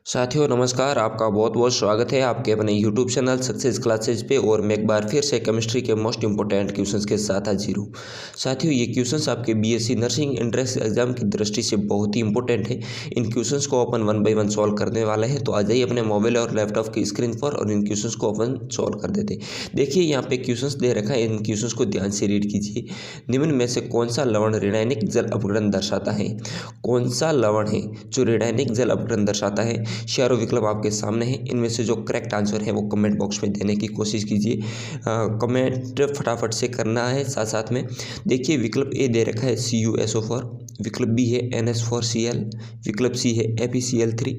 साथियों नमस्कार, आपका बहुत बहुत स्वागत है आपके अपने यूट्यूब चैनल सक्सेस क्लासेज पे। और मैं एक बार फिर से केमिस्ट्री के मोस्ट इंपॉर्टेंट क्वेश्चंस के साथ हाजिर हूँ। साथियों ये क्वेश्चंस आपके बीएससी नर्सिंग एंट्रेंस एग्जाम की दृष्टि से बहुत ही इंपॉर्टेंट है। इन क्वेश्चंस को अपन 1 बाय 1 सॉल्व करने वाले हैं। तो आ जाइए अपने मोबाइल और लैपटॉप की स्क्रीन पर और इन क्वेश्चंस को अपन सॉल्व कर देते हैं। देखिए यहाँ पे क्वेश्चंस दे रखा है, इन क्वेश्चंस को ध्यान से रीड कीजिए। निम्न में से कौन सा लवण ऋणायनिक जल अपघटन दर्शाता है? कौन सा लवण है जो ऋणायनिक जल अपघटन दर्शाता है? चारों विकल्प आपके सामने हैं। इनमें से जो करेक्ट आंसर है वो कमेंट बॉक्स में देने की कोशिश कीजिए। कमेंट फटाफट से करना है। साथ साथ में देखिए विकल्प ए दे रखा है CuSO4, विकल्प बी है Na4Cl, विकल्प सी है FeCl3,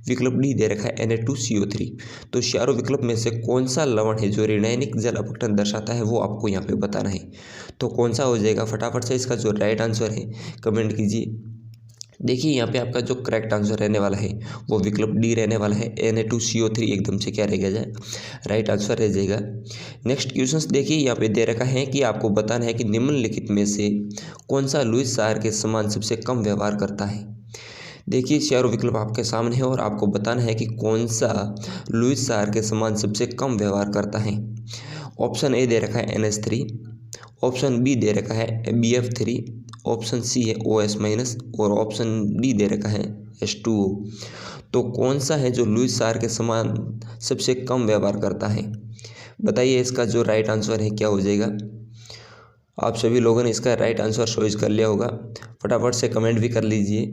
विकल्प डी दे रखा है Na2CO3। तो चारों विकल्प में से कौन सा लवण है जो ऋणायनिक जल अपघटन दर्शाता है वो आपको यहाँ पे बताना है। तो कौन सा हो जाएगा, फटाफट से इसका जो राइट आंसर है कमेंट कीजिए। देखिए यहाँ पे आपका जो करेक्ट आंसर रहने वाला है वो विकल्प डी रहने वाला है। Na2CO3 एकदम से क्या रहेगा जाए, राइट आंसर रह जाएगा। नेक्स्ट क्वेश्चंस देखिए यहाँ पे दे रखा है कि आपको बताना है कि निम्नलिखित में से कौन सा लुईस सार के समान सबसे कम व्यवहार करता है। देखिए चारों विकल्प आपके सामने है और आपको बताना है कि कौन सा लुईस सार के समान सबसे कम व्यवहार करता है। ऑप्शन ए दे रखा है NH3, ऑप्शन बी दे रखा है BF3, ऑप्शन सी है OS- और ऑप्शन डी दे रखा है H2O। तो कौन सा है जो लुईस सार के समान सबसे कम व्यवहार करता है? बताइए इसका जो राइट आंसर है क्या हो जाएगा। आप सभी लोगों ने इसका राइट आंसर चॉइस कर लिया होगा, फटाफट से कमेंट भी कर लीजिए।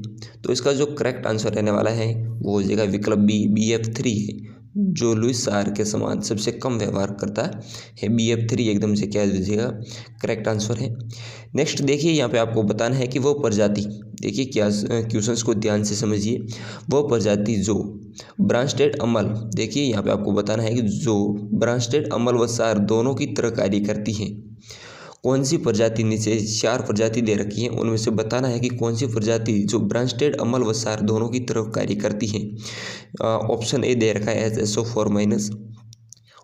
तो इसका जो करेक्ट आंसर रहने वाला है वो हो जाएगा विकल्प बी BF3 है, जो लुईस सार के समान सबसे कम व्यवहार करता है। BF3 एकदम से क्या हो जाएगा, करेक्ट आंसर है। नेक्स्ट देखिए यहाँ पे आपको बताना है कि वो प्रजाति, देखिए क्या क्वेश्चंस को ध्यान से समझिए। वो प्रजाति जो ब्रांचटेड अम्ल, देखिए यहाँ पे आपको बताना है कि जो ब्रांचटेड अम्ल व सार दोनों की तरह कार्य करती है। कौन सी प्रजाति, नीचे 4 प्रजाति दे रखी है, उनमें से बताना है कि कौन सी प्रजाति जो ब्रांचटेड अम्ल व सार दोनों की तरफ कार्य करती है। ऑप्शन ए दे रखा है HSO4-,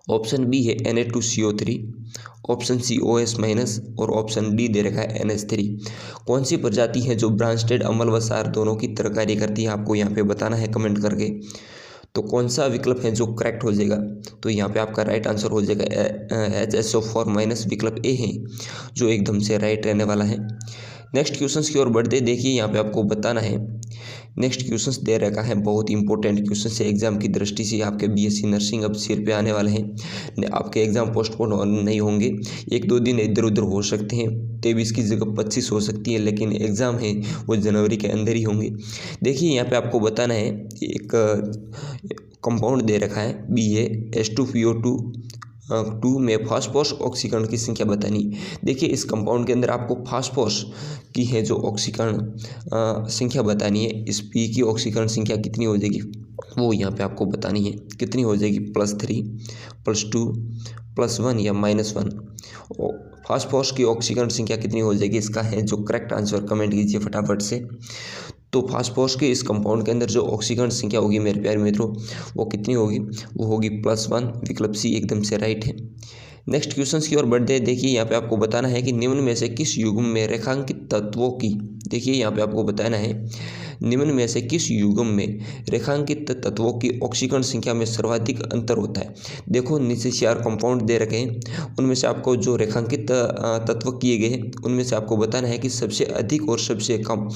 ऑप्शन बी है Na2CO3, ऑप्शन सी OS- और ऑप्शन डी दे रखा है NH3। कौन सी प्रजाति है जो ब्रांचटेड अम्ल व सार दोनों की तरह कार्य करती है, आपको यहाँ पे बताना है कमेंट करके। तो कौन सा विकल्प है जो करेक्ट हो जाएगा, तो यहाँ पे आपका राइट आंसर हो जाएगा HSO4- विकल्प ए है, जो एकदम से राइट रहने वाला है। नेक्स्ट क्वेश्चंस की ओर बढ़ते देखिए यहाँ पे आपको बताना है। नेक्स्ट क्वेश्चंस दे रखा है, बहुत इंपॉर्टेंट क्वेश्चन है एग्जाम की दृष्टि से। आपके बीएससी नर्सिंग अब सिर पे आने वाले हैं। आपके एग्जाम पोस्टपोन नहीं होंगे, 1-2 दिन इधर उधर हो सकते हैं, 23 की जगह 25 हो सकती है, लेकिन एग्ज़ाम है वो जनवरी के अंदर ही होंगे। देखिए यहाँ पे आपको बताना है, एक कंपाउंड दे रखा है H2PO2 में फास्फोरस ऑक्सीकरण की संख्या बतानी। देखिए इस कंपाउंड के अंदर आपको फास्फोरस की है जो ऑक्सीकरण संख्या बतानी है। इस पी की ऑक्सीकरण संख्या कितनी हो जाएगी वो यहाँ पे आपको बतानी है। कितनी हो जाएगी, +3, +2, +1 या -1। फास्फोरस की ऑक्सीकरण संख्या कितनी हो जाएगी, इसका है जो करेक्ट आंसर कमेंट कीजिए फटाफट से। तो फास्फोरस के इस कंपाउंड के अंदर जो ऑक्सीकरण संख्या होगी मेरे प्यारे मित्रों, वो कितनी होगी, वो होगी +1, विकल्प सी एकदम से राइट है। नेक्स्ट क्वेश्चंस की ओर बढ़ते हैं। देखिए यहाँ पे आपको बताना है कि निम्न में से किस युग्म में रेखांकित तत्वों की, देखिए यहाँ पे आपको बताना है निम्न में से किस युग्म में रेखांकित तत्वों की ऑक्सीकरण संख्या में सर्वाधिक अंतर होता है। देखो नीचे 4 कंपाउंड दे रखे हैं, उनमें से आपको जो रेखांकित तत्व किए गए हैं उनमें से आपको बताना है कि सबसे अधिक और सबसे कम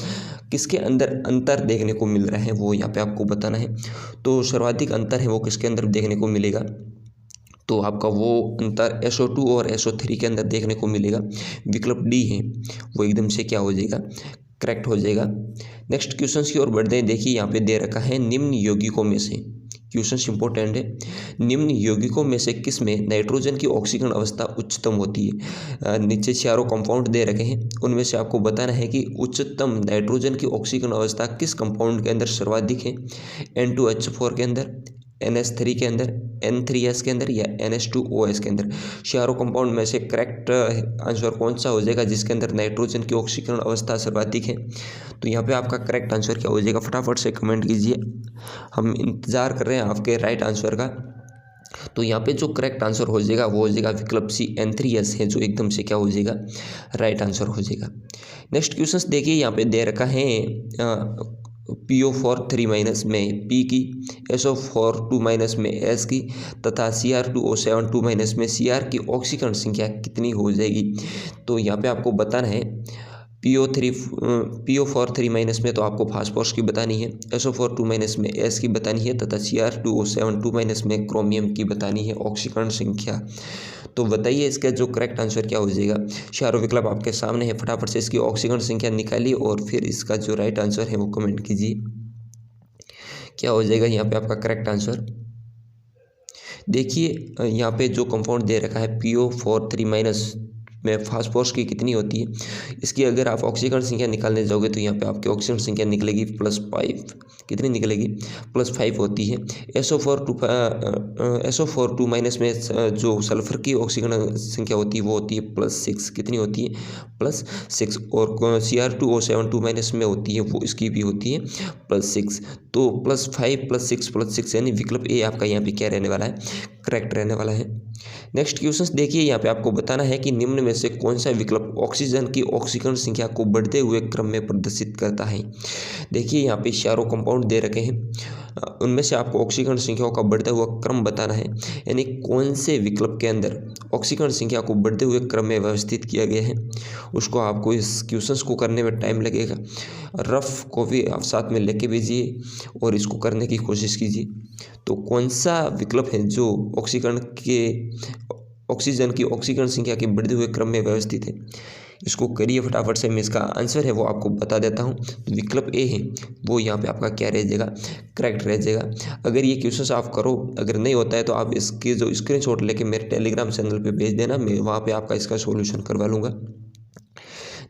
किसके अंदर अंतर देखने को मिल रहा है, वो यहाँ पे आपको बताना है। तो सर्वाधिक अंतर है वो किसके अंदर देखने को मिलेगा, तो आपका वो अंतर SO2 और SO3 के अंदर देखने को मिलेगा। विकल्प डी है वो एकदम से क्या हो जाएगा, करेक्ट हो जाएगा। नेक्स्ट क्वेश्चंस की ओर बढ़ते हैं। देखिए यहाँ पे दे रखा है निम्न यौगिकों में से, क्वेश्चन इंपॉर्टेंट है, निम्न यौगिकों में से किस में नाइट्रोजन की ऑक्सीकरण अवस्था उच्चतम होती है। नीचे 4 कंपाउंड दे रखे हैं, उनमें से आपको बताना है कि उच्चतम नाइट्रोजन की ऑक्सीकरण अवस्था किस कंपाउंड के अंदर सर्वाधिक है। N2H4 के अंदर, NH3 के अंदर, N3S के अंदर या NH2OS के अंदर। चारों कंपाउंड में से करेक्ट आंसर कौन सा हो जाएगा जिसके अंदर नाइट्रोजन की ऑक्सीकरण अवस्था सर्वाधिक है। तो यहाँ पे आपका करेक्ट आंसर क्या हो जाएगा, फटाफट से कमेंट कीजिए, हम इंतज़ार कर रहे हैं आपके राइट आंसर का। तो यहाँ पे जो करेक्ट आंसर हो जाएगा वो हो जाएगा विकल्प सी N3S है, जो एकदम से क्या हो जाएगा, राइट आंसर हो जाएगा। नेक्स्ट क्वेश्चन देखिए यहाँ पे दे रखा है PO4 3- में P की SO4 2 माइनस में S की तथा Cr2O7 2 माइनस में Cr की ऑक्सीकरण संख्या कितनी हो जाएगी। तो यहाँ पे आपको बताना है PO4 3 माइनस में तो आपको फास्फोरस की बतानी है, SO4 2 माइनस में S की बतानी है तथा Cr2O7 2 माइनस में क्रोमियम की बतानी है ऑक्सीकरण संख्या। तो बताइए इसका जो करेक्ट आंसर क्या हो जाएगा। चारों विकल्प आपके सामने है, फटाफट से इसकी ऑक्सीकरण संख्या निकालिए और फिर इसका जो राइट आंसर है वो कमेंट कीजिए। क्या हो जाएगा यहाँ पे आपका करेक्ट आंसर। देखिए यहाँ पे जो कंपाउंड दे रखा है PO4 3 माइनस में फास्फोरस की कितनी होती है, इसकी अगर आप ऑक्सीकरण संख्या निकालने जाओगे तो यहाँ पे आपकी ऑक्सीकरण संख्या निकलेगी +5। कितनी निकलेगी? +5 होती है। SO4 2 माइनस में जो सल्फर की ऑक्सीकरण संख्या होती है वो होती है +6। कितनी होती है? +6। और Cr2O7 2 माइनस में होती है वो इसकी भी होती है +6। तो +5 +6 यानी विकल्प ए आपका यहाँ पे क्या रहने वाला है? करेक्ट रहने वाला है। नेक्स्ट क्वेश्चन देखिए, यहाँ पे आपको बताना है कि निम्न में से कौन सा विकल्प ऑक्सीजन की ऑक्सीकरण संख्या को बढ़ते हुए क्रम में प्रदर्शित करता है। देखिए यहाँ पे चारों कंपाउंड दे रखे हैं, उनमें से आपको ऑक्सीकरण संख्याओं का बढ़ता हुआ क्रम बताना है, यानी कौन से विकल्प के अंदर ऑक्सीकरण संख्या को बढ़ते हुए क्रम में व्यवस्थित किया गया है। उसको आपको इस क्वेश्चन को करने में टाइम लगेगा। रफ कॉपी आप साथ में लेके भेजिए और इसको करने की कोशिश कीजिए। तो कौन सा विकल्प है जो ऑक्सीजन की ऑक्सीकरण संख्या के बढ़ते हुए क्रम में व्यवस्थित है, इसको करिए फटाफट से। मैं इसका आंसर है वो आपको बता देता हूँ। तो विकल्प ए है वो यहाँ पे आपका क्या रह जाएगा? करेक्ट रह जाएगा। अगर ये क्वेश्चन आप करो, अगर नहीं होता है तो आप इसके जो स्क्रीनशॉट लेके मेरे टेलीग्राम चैनल पे भेज देना, मैं वहाँ पे आपका इसका सॉल्यूशन करवा लूँगा।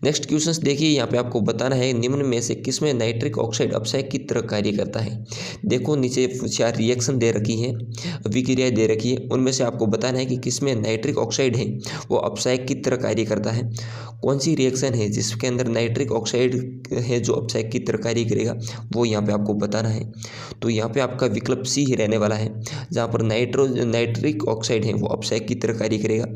नेक्स्ट क्वेश्चन देखिए, यहाँ पे आपको बताना है निम्न में से किसमें नाइट्रिक ऑक्साइड अपचायक की तरह कार्य करता है। देखो नीचे 4 रिएक्शन दे रखी हैं, अभिक्रियाएं दे रखी है, उनमें से आपको बताना है कि किसमें नाइट्रिक ऑक्साइड है वो अपचायक की तरह कार्य करता है। कौन सी रिएक्शन है जिसके अंदर नाइट्रिक ऑक्साइड है जो अपचायक की तरह कार्य करेगा, वो यहाँ पे आपको बताना है। तो यहाँ पे आपका विकल्प सी ही रहने वाला है, जहाँ पर नाइट्रिक ऑक्साइड है वो अपचायक की तरह कार्य करेगा।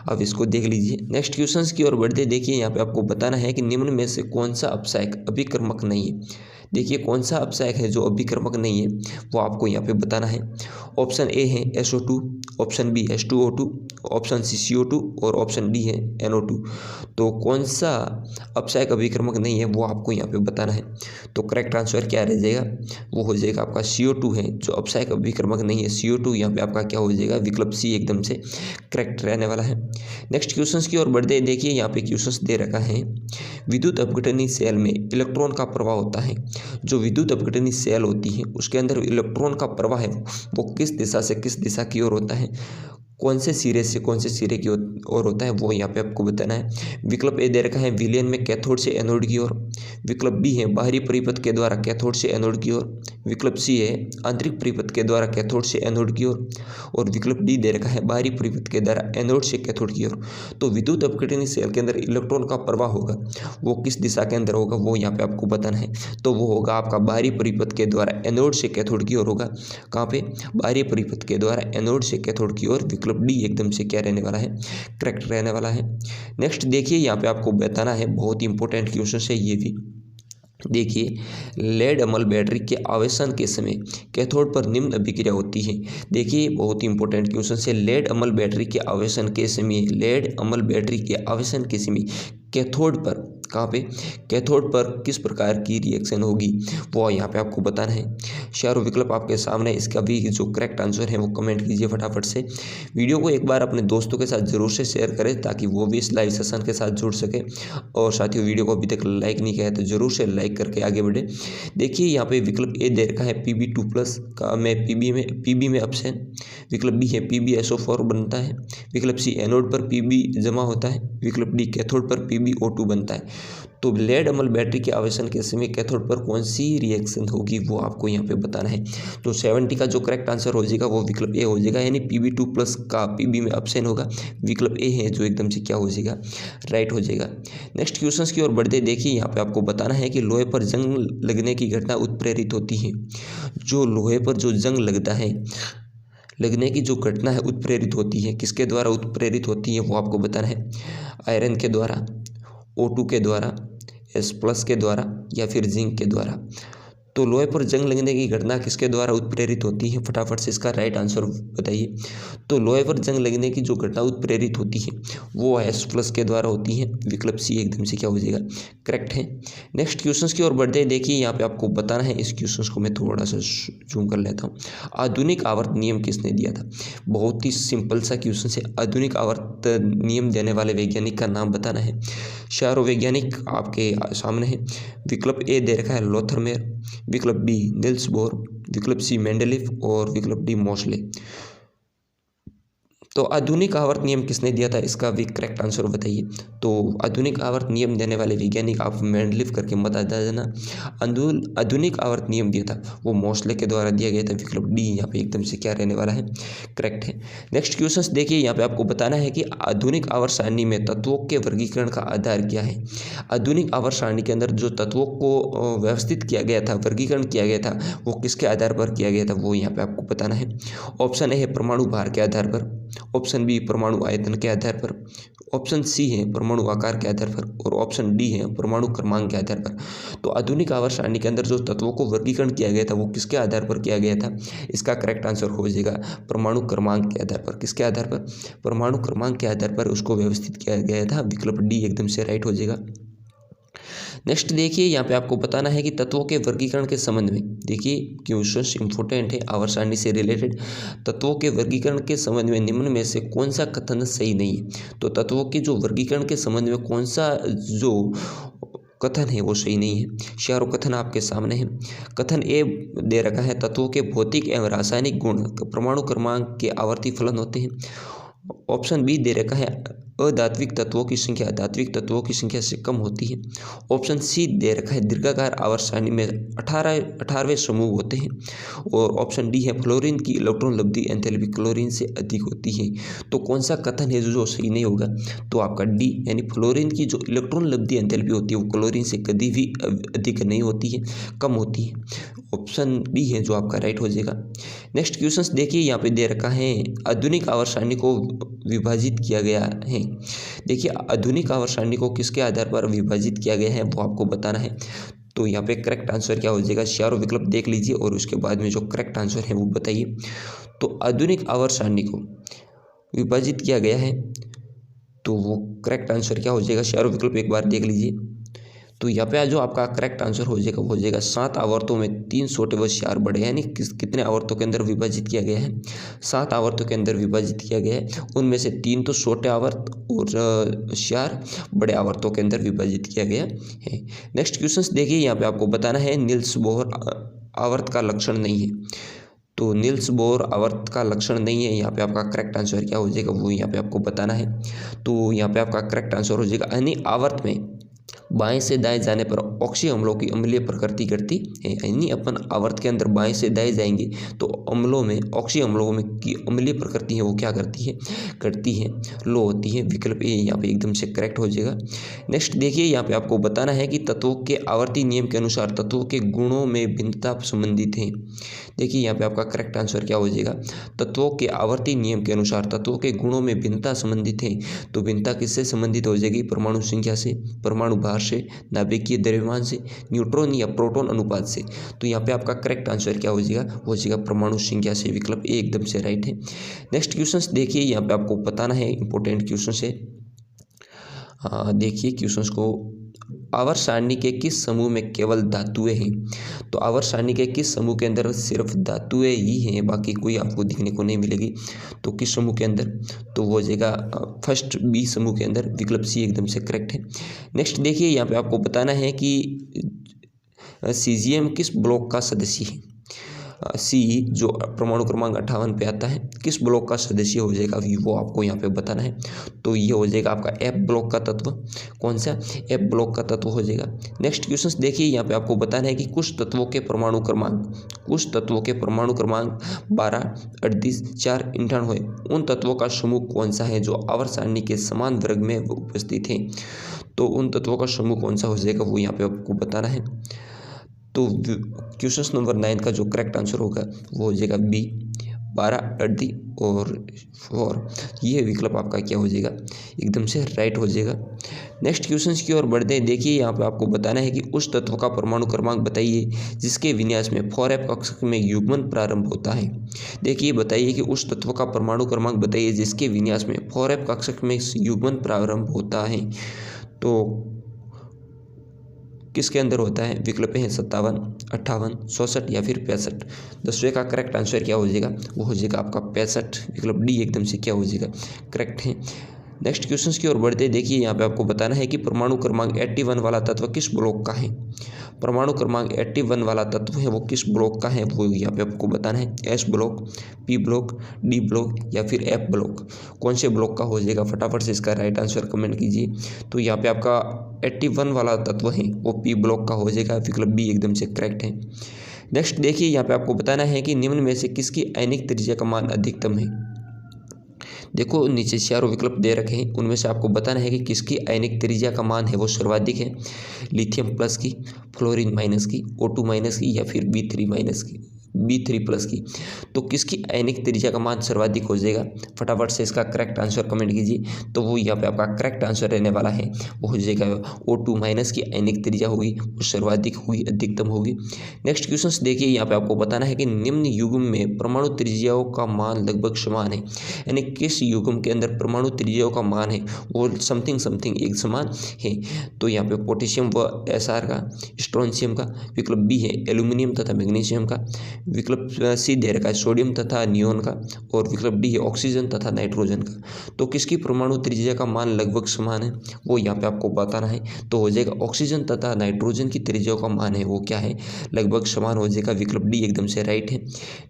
अब इसको देख लीजिए। नेक्स्ट क्वेश्चन की ओर बढ़ते देखिए, यहाँ पे आपको बताना है कि निम्न में से कौन सा अपचायक अभिकर्मक नहीं है। देखिए कौन सा अपचायक है जो अभिकर्मक नहीं है वो आपको यहाँ पे बताना है। ऑप्शन ए है SO2, option B H2O2, option C CO2 और ऑप्शन डी है NO2। तो कौन सा अपचायक अभिकर्मक नहीं है वो आपको यहाँ पे बताना है। तो करेक्ट आंसर क्या रह जाएगा? वो हो जाएगा आपका CO2 है जो अपचायक अभिकर्मक नहीं है। CO2 यहाँ पे आपका क्या हो जाएगा? विकल्प सी एकदम से करेक्ट रहने वाला है। नेक्स्ट क्वेश्चन की ओर बढ़ते देखिए, यहाँ पे क्वेश्चन दे रखा है विद्युत अपघटनी सेल में इलेक्ट्रॉन का प्रवाह होता है। जो विद्युत अपघटनी सेल होती है उसके अंदर इलेक्ट्रॉन का प्रवाह है वो किस दिशा से किस दिशा की ओर होता है, कौन से सिरे से कौन से सिरे की ओर होता है, वो यहाँ पे आपको बताना है। विकल्प ए दे रखा है विलयन में कैथोड से एनोड की ओर। विकल्प बी है बाहरी परिपथ के द्वारा कैथोड से एनोड की ओर। विकल्प सी है आंतरिक परिपथ के द्वारा कैथोड से एनोड की ओर। और विकल्प डी दे रखा है बाहरी परिपथ के द्वारा एनोड से कैथोड की ओर। तो विद्युत अपघटनी सेल के अंदर इलेक्ट्रॉन का प्रवाह होगा वो किस दिशा के अंदर होगा, वो यहाँ पे आपको बताना है। तो वो होगा आपका बाहरी परिपथ के द्वारा एनोड से कैथोड की ओर होगा। कहाँ पे? बाहरी परिपथ के द्वारा एनोड से कैथोड की ओर। विकल्प डी एकदम से क्या रहने वाला है? करेक्ट रहने वाला है। नेक्स्ट देखिए, यहाँ पे आपको बताना है, बहुत ही इंपॉर्टेंट क्वेश्चन है ये भी। देखिए लेड अम्ल बैटरी के आवेशन के समय कैथोड पर निम्न अभिक्रिया होती है। देखिए बहुत ही इंपॉर्टेंट क्वेश्चन है। लेड अम्ल बैटरी के आवेशन के समय कैथोड पर, कहाँ पे? कैथोड पर किस प्रकार की रिएक्शन होगी वो यहाँ पे आपको बताना है। चारों विकल्प आपके सामने, इसका भी जो करेक्ट आंसर है वो कमेंट कीजिए फटाफट से। वीडियो को एक बार अपने दोस्तों के साथ जरूर से शेयर करें ताकि वो भी इस लाइव सेशन के साथ जुड़ सके। और साथियों वीडियो को अभी तक लाइक नहीं किया है तो जरूर से लाइक करके आगे बढ़े। देखिए यहाँ पे विकल्प ए दे रखा है Pb2+ का में Pb में अपशन। विकल्प बी है PbSO4 बनता है। विकल्प सी एनोड पर Pb जमा होता है। विकल्प डी कैथोड पर PbO2 बनता है। तो लेड अम्ल बैटरी के आवेशन के समय कैथोड पर कौन सी रिएक्शन होगी वो आपको यहाँ पे बताना है। तो 70 का जो करेक्ट आंसर हो जाएगा वो विकल्प ए हो जाएगा, यानी Pb2+ का Pb में अपशन होगा। विकल्प ए है जो एकदम से क्या हो जाएगा? राइट हो जाएगा। नेक्स्ट क्वेश्चन की ओर बढ़ते देखिए, यहाँ पे आपको बताना है कि लोहे पर जंग लगने की घटना उत्प्रेरित होती है। जो लोहे पर जो जंग लगता है, लगने की जो घटना है उत्प्रेरित होती है, किसके द्वारा उत्प्रेरित होती है वो आपको बताना है। आयरन के द्वारा, O2 के द्वारा, H+ के द्वारा या फिर जिंक के द्वारा। तो लोहे पर जंग लगने की घटना किसके द्वारा उत्प्रेरित होती है? फटाफट से इसका राइट आंसर बताइए। तो लोहे पर जंग लगने की जो घटना उत्प्रेरित होती है वो H+ के द्वारा होती है। विकल्प सी एकदम से क्या हो जाएगा? करेक्ट है। नेक्स्ट क्वेश्चन की ओर बढ़ते हैं। देखिए यहाँ पे आपको बताना है, इस क्वेश्चन को मैं थोड़ा सा जूम कर लेता हूँ। आधुनिक आवर्त नियम किसने दिया था? बहुत ही सिंपल सा क्वेश्चन है। आधुनिक आवर्त नियम देने वाले वैज्ञानिक का नाम बताना है। चारों वैज्ञानिक आपके सामने है। विकल्प ए दे रखा है लोथरमेयर, विकल्प बी निल्स बोर, विकल्प सी मेंडलीफ और विकल्प डी मोसले। तो आधुनिक आवर्त नियम किसने दिया था? इसका भी करेक्ट आंसर बताइए। तो आधुनिक आवर्त नियम देने वाले वैज्ञानिक आप मेंडलीफ करके मत आ जाना। आधुनिक आवर्त नियम दिया था वो मोसले के द्वारा दिया गया था। विकल्प डी यहाँ पे एकदम से क्या रहने वाला है? करेक्ट है। नेक्स्ट क्वेश्चन देखिए, यहाँ पे आपको बताना है कि आधुनिक आवर्त सारणी में तत्वों के वर्गीकरण का आधार क्या है? आधुनिक आवर्त सारणी के अंदर जो तत्वों को व्यवस्थित किया गया था, वर्गीकरण किया गया था, वो किसके आधार पर किया गया था? वो यहाँ पे आपको बताना है। ऑप्शन ए है परमाणु भार के आधार पर, ऑप्शन बी परमाणु आयतन के आधार पर, ऑप्शन सी है परमाणु आकार के आधार पर और ऑप्शन डी है परमाणु क्रमांक के आधार पर। तो आधुनिक आवर्त सारणी के अंदर जो तत्वों को वर्गीकरण किया गया था वो किसके आधार पर किया गया था? इसका करेक्ट आंसर हो जाएगा परमाणु क्रमांक के आधार पर। किसके आधार पर? परमाणु क्रमांक के आधार पर उसको व्यवस्थित किया गया था। विकल्प डी एकदम से राइट हो जाएगा। नेक्स्ट देखिए, यहाँ पे आपको बताना है कि तत्वों के वर्गीकरण के संबंध में, देखिए क्वेश्चन इंपॉर्टेंट है आवर्त सारणी से रिलेटेड। तत्वों के वर्गीकरण के संबंध में निम्न में से कौन सा कथन सही नहीं है? तो तत्वों के जो वर्गीकरण के संबंध में कौन सा जो कथन है वो सही नहीं है। चारों कथन आपके सामने हैं। कथन ए दे रखा है, तत्वों के भौतिक एवं रासायनिक गुण परमाणु क्रमांक के आवर्ती फलन होते हैं। ऑप्शन बी दे रखा है, अधात्विक तत्वों की संख्या धात्विक तत्वों की संख्या से कम होती है। ऑप्शन सी दे रखा है, दीर्घाकार आवर्त सारणी में 18वें समूह होते हैं। और ऑप्शन डी है, फ्लोरीन की इलेक्ट्रॉन लब्धि एंथैल्पी क्लोरीन से अधिक होती है। तो कौन सा कथन है जो सही नहीं होगा? तो आपका डी, यानी फ्लोरीन की जो इलेक्ट्रॉन लब्धि एंथैल्पी होती है वो क्लोरीन से कभी भी अधिक नहीं होती है, कम होती है। ऑप्शन बी है जो आपका राइट हो जाएगा। नेक्स्ट क्वेश्चन देखिए, यहाँ पे दे रखा है, आधुनिक आवर्त सारणी को विभाजित किया गया है। देखिए आधुनिक आवर्त सारणी को किसके आधार पर विभाजित किया गया है वो आपको बताना है। तो यहाँ पे करेक्ट आंसर क्या हो जाएगा? चारों विकल्प देख लीजिए और उसके बाद में जो करेक्ट आंसर है वो बताइए। तो आधुनिक आवर्त सारणी को विभाजित किया गया है, तो वो करेक्ट आंसर क्या हो जाएगा? चारों विकल्प एक बार देख लीजिए। तो यहाँ पे जो आपका करेक्ट आंसर हो जाएगा वो हो जाएगा 7 आवर्तों में 3 छोटे व 4 बड़े, यानी कितने आवर्तों के अंदर विभाजित किया गया है? 7 आवर्तों के अंदर विभाजित किया गया है। उनमें से 3 तो छोटे आवर्त और 4 बड़े आवर्तों के अंदर विभाजित किया गया है। नेक्स्ट क्वेश्चन देखिए, यहाँ पे आपको बताना है, निल्स बोहर आवर्त का लक्षण नहीं है। तो निल्स बोहर आवर्त का लक्षण नहीं है, यहाँ पे आपका करेक्ट आंसर क्या हो जाएगा वो यहाँ पे आपको बताना है। तो यहाँ पे आपका करेक्ट आंसर हो जाएगा, यानी आवर्त में बाएं से दाएं जाने पर ऑक्सीय अम्लों की अम्लीय प्रकृति करती है। यानी अपन आवर्त के अंदर बाएं से दाएं जाएंगे तो अम्लों में, ऑक्सीय अम्लों में की अम्लीय प्रकृति है वो क्या करती है? करती है, लो होती है। विकल्प ए यहाँ पे एकदम से करेक्ट हो जाएगा। नेक्स्ट देखिए, यहाँ पे आपको बताना है कि तत्वों के आवर्ती नियम के अनुसार तत्वों के गुणों में भिन्नता संबंधित है। देखिए यहाँ पे आपका करेक्ट आंसर क्या हो जाएगा? तत्वों के आवर्ती नियम के अनुसार तत्वों के गुणों में भिन्नता संबंधित है। तो भिन्नता किससे संबंधित हो जाएगी? परमाणु संख्या से, परमाणु भार से, नाभिकीय द्रव्यमान से, न्यूट्रॉन या प्रोटॉन अनुपात से। तो यहाँ पे आपका करेक्ट आंसर क्या हो जाएगा? हो जाएगा परमाणु संख्या से। विकल्प ए एकदम से राइट है। नेक्स्ट क्वेश्चन देखिए, यहाँ पे आपको बताना है, इंपॉर्टेंट क्वेश्चन है। देखिए क्वेश्चन को, आवर्त सारणी के किस समूह में केवल धातुएं हैं? तो आवर्त सारणी के किस समूह के अंदर सिर्फ धातुएं ही हैं, बाकी कोई आपको दिखने को नहीं मिलेगी? तो किस समूह के अंदर? तो वो हो जाएगा फर्स्ट बी समूह के अंदर। विकल्प सी एकदम से करेक्ट है। नेक्स्ट देखिए, यहाँ पे आपको बताना है कि सीजियम किस ब्लॉक का सदस्य है? सी जो परमाणु क्रमांक 58 पे आता है, किस ब्लॉक का सदस्य हो जाएगा वो आपको यहाँ पे बताना है। तो ये हो जाएगा आपका एफ ब्लॉक का तत्व। कौन सा? एफ ब्लॉक का तत्व हो जाएगा। नेक्स्ट क्वेश्चन देखिए, यहाँ पे आपको बताना है कि कुछ तत्वों के परमाणु क्रमांक 12, 38, 4, 98 उन तत्वों का समूह कौन सा है जो आवर्त सारणी के समान वर्ग में उपस्थित है? तो उन तत्वों का समूह कौन सा हो जाएगा वो यहाँ पे आपको बताना है। तो क्वेश्चन नंबर 9 का जो करेक्ट आंसर होगा वो हो जाएगा बी, 12 80 और 4, ये विकल्प आपका क्या हो जाएगा, एकदम से राइट हो जाएगा। नेक्स्ट क्वेश्चन की ओर बढ़ते हैं। देखिए यहाँ पे आपको बताना है कि उस तत्व का परमाणु क्रमांक बताइए जिसके विन्यास में 4f कक्षक में युग्मन प्रारंभ होता है। देखिए बताइए कि उस तत्व का परमाणु क्रमांक बताइए जिसके विन्यास में 4f कक्षक में युग्मन प्रारंभ होता है। तो किसके अंदर होता है, विकल्प हैं 57, 58, 66 या फिर 65। 10वें का करेक्ट आंसर क्या हो जाएगा, वो हो जाएगा आपका 65। विकल्प डी एकदम से क्या हो जाएगा, करेक्ट है। नेक्स्ट क्वेश्चन की ओर बढ़ते हैं। देखिए यहाँ पे आपको बताना है कि परमाणु क्रमांक 81 वाला तत्व किस ब्लॉक का है। परमाणु क्रमांक 81 वाला तत्व है वो किस ब्लॉक का है, वो यहाँ पे आपको बताना है। S block, P block, D block या फिर एफ ब्लॉक, कौन से ब्लॉक का हो जाएगा, फटाफट से इसका राइट आंसर कमेंट कीजिए। तो यहाँ पे आपका 81 वाला तत्व है वो पी ब्लॉक का हो जाएगा। विकल्प बी एकदम से करेक्ट है। नेक्स्ट देखिए यहाँ पे आपको बताना है कि निम्न में से किसकी आयनिक त्रिज्या का मान अधिकतम है। देखो नीचे चारों विकल्प दे रखे हैं, उनमें से आपको बताना है कि किसकी आयनिक त्रिज्या का मान है वो सर्वाधिक है। लिथियम प्लस की, फ्लोरीन माइनस की, O2 माइनस की या फिर B3 माइनस की, B3 प्लस की। तो किसकी आयनिक त्रिज्या का मान सर्वाधिक हो जाएगा, फटाफट से इसका करेक्ट आंसर कमेंट कीजिए। तो वो यहाँ पे आपका करेक्ट आंसर रहने वाला है, वो हो जाएगा O2 माइनस की आयनिक त्रिज्या होगी वो सर्वाधिक होगी, अधिकतम होगी। नेक्स्ट क्वेश्चन देखिए यहाँ पे आपको बताना है कि निम्न युग्म में परमाणु त्रिज्याओं का मान लगभग समान है। यानी किस युग्म के अंदर परमाणु त्रिज्याओं का मान है वो समथिंग एक समान है। तो यहाँ पे पोटेशियम व Sr का, स्ट्रोंशियम का, विकल्प बी है एल्यूमिनियम तथा मैग्नीशियम का, विकल्प सी दे रखा है सोडियम तथा नियोन का, और विकल्प डी है ऑक्सीजन तथा नाइट्रोजन का। तो किसकी परमाणु त्रिज्या का मान लगभग समान है वो यहाँ पे आपको बताना है। तो हो जाएगा ऑक्सीजन तथा नाइट्रोजन की त्रिज्याओं का मान है वो क्या है, लगभग समान हो जाएगा। विकल्प डी एकदम से राइट है।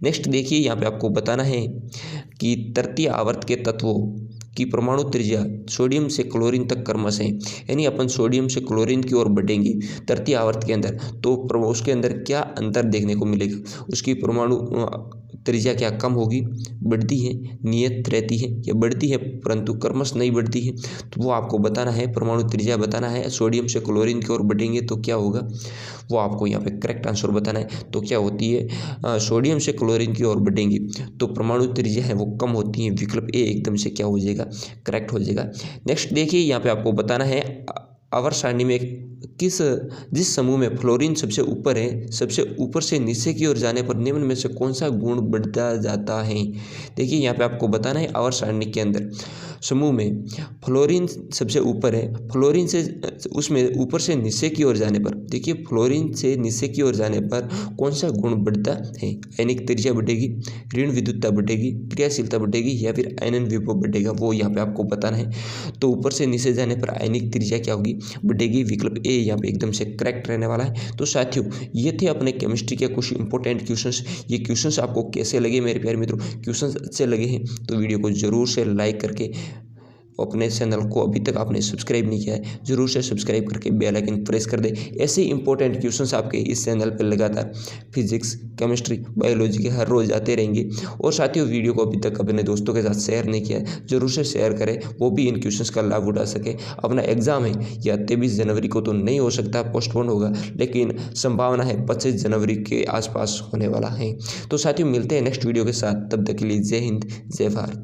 नेक्स्ट देखिए यहाँ पे आपको बताना है कि तृतीय आवर्त के तत्वों की परमाणु त्रिज्या सोडियम से क्लोरीन तक क्रमशः है। यानी अपन सोडियम से क्लोरीन की ओर बढ़ेंगे तृतीय आवर्त के अंदर, तो उसके अंदर क्या अंतर देखने को मिलेगा, उसकी परमाणु त्रिज्या क्या कम होगी, बढ़ती है, नियत रहती है या बढ़ती है परंतु क्रमश नहीं बढ़ती है। तो वो आपको बताना है, परमाणु त्रिज्या बताना है। सोडियम से क्लोरीन की ओर बढ़ेंगे तो क्या होगा, वो आपको यहाँ पे करेक्ट आंसर बताना है। तो क्या होती है, सोडियम से क्लोरीन की ओर बढ़ेंगे तो परमाणु त्रिज्या है वो कम होती है। विकल्प ए एकदम से क्या हो जाएगा, करेक्ट हो जाएगा। नेक्स्ट देखिए यहाँ पे आपको बताना है आवर्त सारणी में जिस समूह में फ्लोरीन सबसे ऊपर है, सबसे ऊपर से नीचे की ओर जाने पर निम्न में से कौन सा गुण बढ़ता जाता है। देखिए यहाँ पे आपको बताना है आवर्त सारणी के अंदर समूह में फ्लोरीन सबसे ऊपर है, फ्लोरीन से उसमें ऊपर से नीचे की ओर जाने पर, देखिए फ्लोरीन से नीचे की ओर जाने पर कौन सा गुण बढ़ता है। आयनिक त्रिज्या बढ़ेगी, ऋण विद्युतता बढ़ेगी, क्रियाशीलता बढ़ेगी या फिर आयनन विभव बढ़ेगा, वो यहाँ पे आपको बताना है। तो ऊपर से नीचे जाने पर आयनिक त्रिज्या क्या होगी, बढ़ेगी। विकल्प ए यहाँ पे एकदम से करेक्ट रहने वाला है। तो साथियों ये थे अपने केमिस्ट्री के कुछ इंपॉर्टेंट क्वेश्चंस। ये क्वेश्चंस आपको कैसे लगे मेरे प्यारे मित्रों, क्वेश्चंस अच्छे लगे हैं तो वीडियो को जरूर से लाइक करके अपने चैनल को अभी तक आपने सब्सक्राइब नहीं किया है जरूर से सब्सक्राइब करके बेल आइकन प्रेस कर दे। ऐसे इंपॉर्टेंट क्वेश्चंस आपके इस चैनल पर लगातार फिजिक्स, केमिस्ट्री, बायोलॉजी के हर रोज आते रहेंगे। और साथियों वीडियो को अभी तक अपने दोस्तों के साथ शेयर नहीं किया है जरूर से शेयर करें, वो भी इन क्वेश्चंस का लाभ उठा सके। अपना एग्जाम है या 23 जनवरी को तो नहीं हो सकता, पोस्टपोन होगा, लेकिन संभावना है 25 जनवरी के आसपास होने वाला है। तो साथियों मिलते हैं नेक्स्ट वीडियो के साथ, तब तक के लिए जय हिंद, जय भारत।